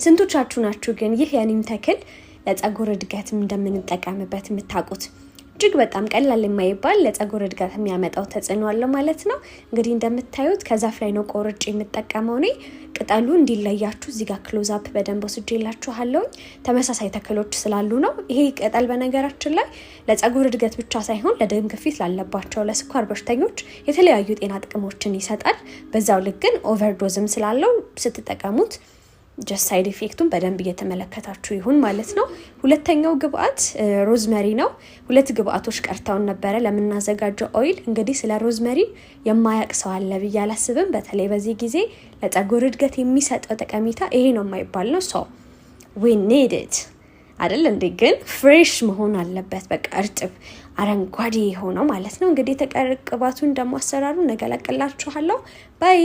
ስንቶቻችሁ ናችሁ ግን ይህ የኒም ተክል ለፀጉር እድገት እንደምንጠቀምበት የምታውቁት? እጅግ በጣም ቀላል የማይባል ለፀጉር እድገት የሚያመጣው ተጽዕኖ አለ ማለት ነው። እንግዲህ እንደምታዩት ከዛፍ ላይ ነው ቆርጬ የምጠቀመው እኔ። ቅጠሉ እንዲለያችሁ እዚህ ጋር ክሎዝ አፕ በደንብ ወስጄላችኋለሁ። ተመሳሳይ ተክሎች ስላሉ ነው። ይሄ ቅጠል በነገራችን ላይ ለፀጉር እድገት ብቻ ሳይሆን ለደም ግፊት ላለባቸው፣ ለስኳር በሽተኞች የተለያዩ ጤና ጥቅሞችን ይሰጣል። በዛው ልክ ግን ኦቨርዶዝም ስላለው ስትጠቀሙት ጀስት ሳይድ ኢፌክቱን በደንብ እየተመለከታችሁ ይሁን ማለት ነው። ሁለተኛው ግብአት ሮዝመሪ ነው። ሁለት ግብአቶች ቀርተውን ነበረ ለምናዘጋጀው ኦይል። እንግዲህ ስለ ሮዝመሪ የማያውቅ ሰው አለ ብዬ አላስብም። በተለይ በዚህ ጊዜ ለፀጉር እድገት የሚሰጠው ጠቀሜታ ይሄ ነው የማይባል ነው። ሶ we need it አይደል እንዴ? ግን ፍሬሽ መሆን አለበት። በቃ እርጥብ አረንጓዴ ሆኖ ማለት ነው። እንግዲህ ተቀርቅባቱን ደግሞ አሰራሩን ነገላቀላችኋለሁ። ባይ